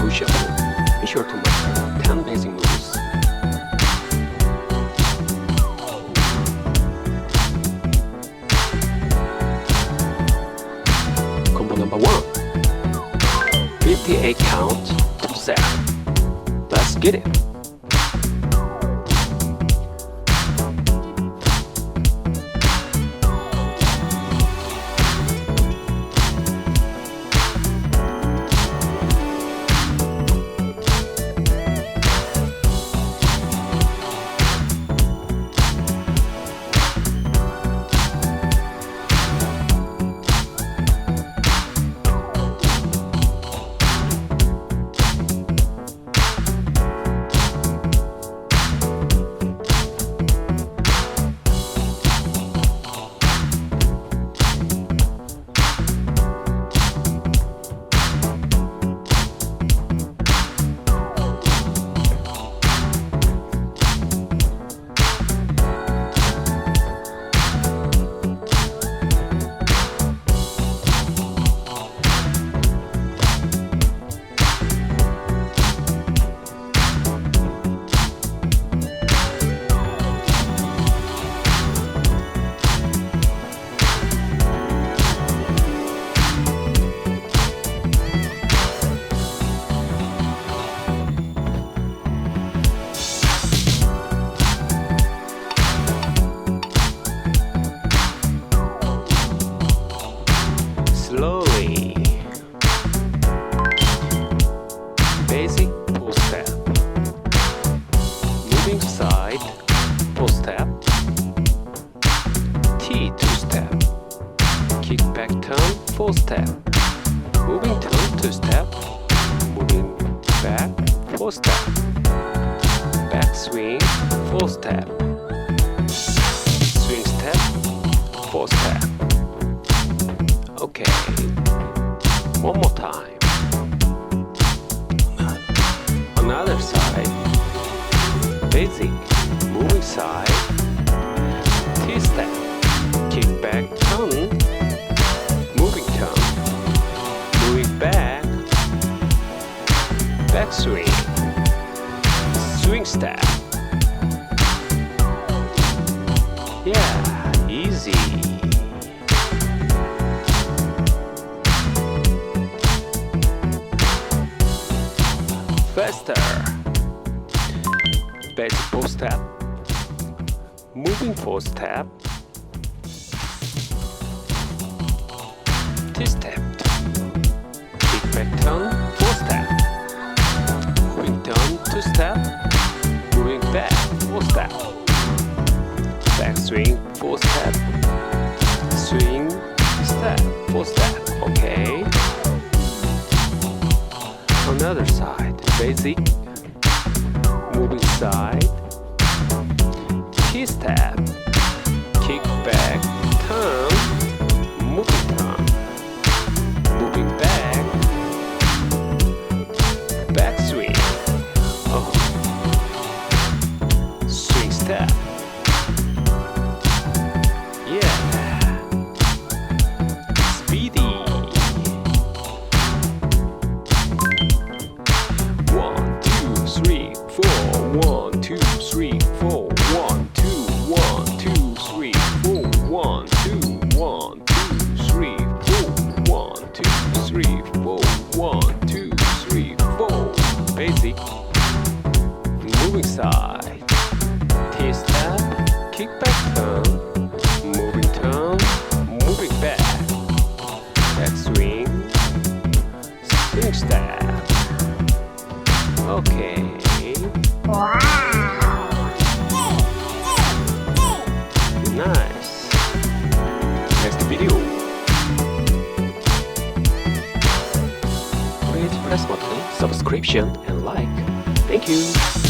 full shuffle. Be sure to master 10 basic moves. Combo number 1. 58 count to set. Let's get it. Slowly. Basic full step. Moving side full step. T two step. Kick back turn full step. Moving turn two step. Moving back full step. Back swing full step. Swing step full step. Okay, one more time. Another side. Basic, moving side. T-step, kick back, turn. Moving turn. Moving back. Back swing. Swing step. Yeah, easy. Faster. Basic full step. Moving full step. T-step. Kick back turn full step. Moving turn two step. Moving back full step. Back swing full step. Swing step full step. Okay. Another side. Basic, moving side, T-step, kick back, turn, moving turn, moving back, back swing, oh, swing step, yeah, speedy. 1, 2, 3, 4. 1, 2, 3, 4. 1, 2, 1, 2, 3, 4. 1, 2, 1, 2, 3, 4. 1, 2, 3, 4. 1, 2, 3, 4. Basic. Moving side. T-step. Kick back turn. Moving turn. Moving back. Back swing. Swing step. Okay. Wow! Nice. Next video. Please press button, subscription and like. Thank you.